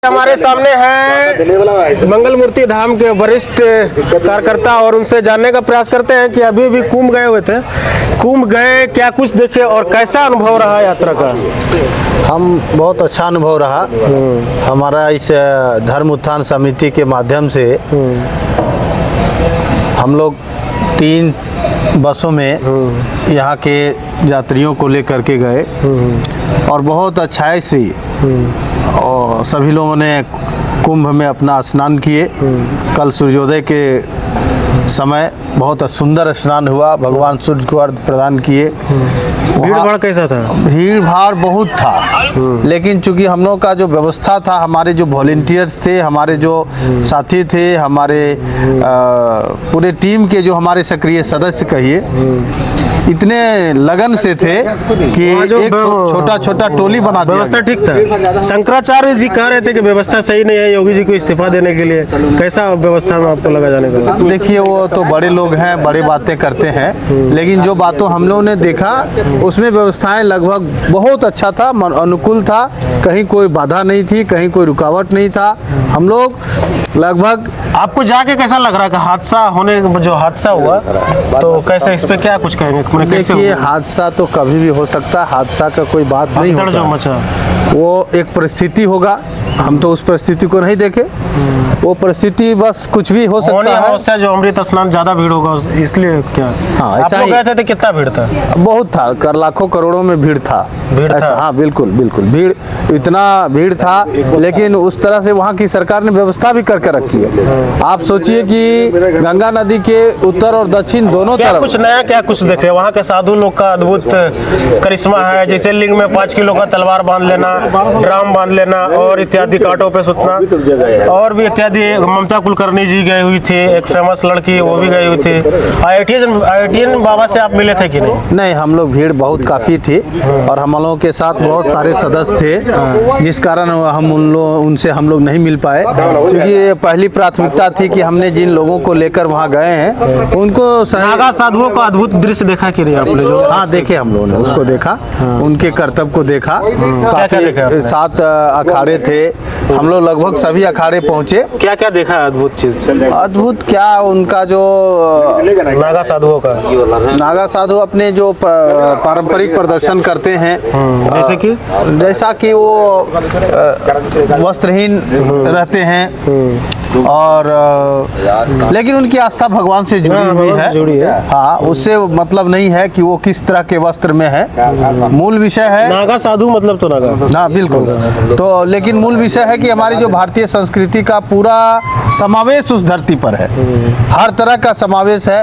हमारे सामने हैं मंगल मूर्ति धाम के वरिष्ठ कार्यकर्ता और उनसे जानने का प्रयास करते हैं कि अभी भी कुंभ गए हुए थे। कुंभ गए, क्या कुछ देखे और कैसा अनुभव रहा यात्रा का? हम बहुत अच्छा अनुभव रहा। हमारा इस धर्म उत्थान समिति के माध्यम से हम लोग 3 बसों में यहाँ के यात्रियों को लेकर के गए और बहुत अच्छाई से और सभी लोगों ने कुंभ में अपना स्नान किए। कल सूर्योदय के समय बहुत सुंदर स्नान हुआ, भगवान सूर्य को अर्घ्य प्रदान किए। भीड़ भाड़ कैसा था? भीड़ भाड़ बहुत था, लेकिन चूंकि हम लोग का जो व्यवस्था था, हमारे जो वॉलेंटियर्स थे, हमारे जो साथी थे, हमारे पूरे टीम के जो हमारे सक्रिय सदस्य कहिए, इतने लगन से थे कि एक छोटा छोटा टोली बना दिया। व्यवस्था ठीक था? शंकराचार्य जी कह रहे थे कि व्यवस्था सही नहीं है योगी जी को इस्तीफा देने के लिए। कैसा व्यवस्था में आपको लगा जाने का? देखिए, वो तो बड़े लोग हैं, बड़े बातें करते हैं, लेकिन जो बातों हम लोगों ने देखा उसमें व्यवस्थाएं लगभग बहुत अच्छा था, अनुकूल था। कहीं कोई बाधा नहीं थी, कहीं कोई रुकावट नहीं था। हम लोग लगभग। आपको जाके कैसा लग रहा है कि हादसा होने जो हादसा हुआ तो कैसे, इस पे क्या कुछ कहेंगे? देखिए, हादसा तो कभी भी हो सकता है, हादसा का कोई बात नहीं होता। जो मचा वो एक परिस्थिति होगा, हम तो उस परिस्थिति को नहीं देखे। वो परिस्थिति बस कुछ भी हो सकता है। उससे जो अमृत स्नान ज्यादा भीड़ होगा इसलिए क्या? हाँ, आप लोग गए थे तो कितना भीड़ था? बहुत था, कर लाखों करोड़ों में भीड़ था। हाँ, बिल्कुल बिल्कुल भीड़, इतना भीड़ था, लेकिन उस तरह से वहाँ की सरकार ने व्यवस्था भी करके रखी है। आप सोचिए कि गंगा नदी के उत्तर और दक्षिण दोनों तरफ कुछ नया क्या कुछ देखे? वहाँ के साधु लोग का अद्भुत करिश्मा है, जैसे लिंग में 5 किलो का तलवार बांध लेना, ड्राम बांध लेना और इत्यादि, कांटों पे सुतना और भी इत्यादि। ममता कुलकर्णी जी गई हुई थी, एक फेमस लड़की, वो भी गई हुई थी। IITN बाबा से आप मिले थे कि नहीं? नहीं, हम लोग भीड़ बहुत काफ़ी थी और हम लोगों के साथ बहुत सारे सदस्य थे, जिस कारण हम उनसे हम लोग नहीं मिल पाए, क्योंकि पहली प्राथमिकता थी कि हमने जिन लोगों को लेकर वहाँ गए हैं उनको नागा साधुओं का अद्भुत दृश्य देखा कि नहीं आपने? जो हाँ, देखे, हम लोगों ने उसको देखा, उनके कर्तव्य को देखा। काफी 7 अखाड़े थे, हम लोग लगभग सभी अखाड़े पहुँचे। क्या क्या देखा अद्भुत चीज? अद्भुत क्या, उनका जो नागा साधुओं का, नागा साधु अपने जो पारंपरिक प्रदर्शन करते हैं, जैसा कि वो वस्त्रहीन रहते हैं और लेकिन उनकी आस्था भगवान से जुड़ी है। हाँ, उससे मतलब नहीं है कि वो किस तरह के वस्त्र में है। मूल विषय है नागा साधु मतलब तो नागा। हाँ, बिल्कुल। तो लेकिन मूल विषय है कि हमारी जो भारतीय संस्कृति का पूरा समावेश उस धरती पर है, हर तरह का समावेश है।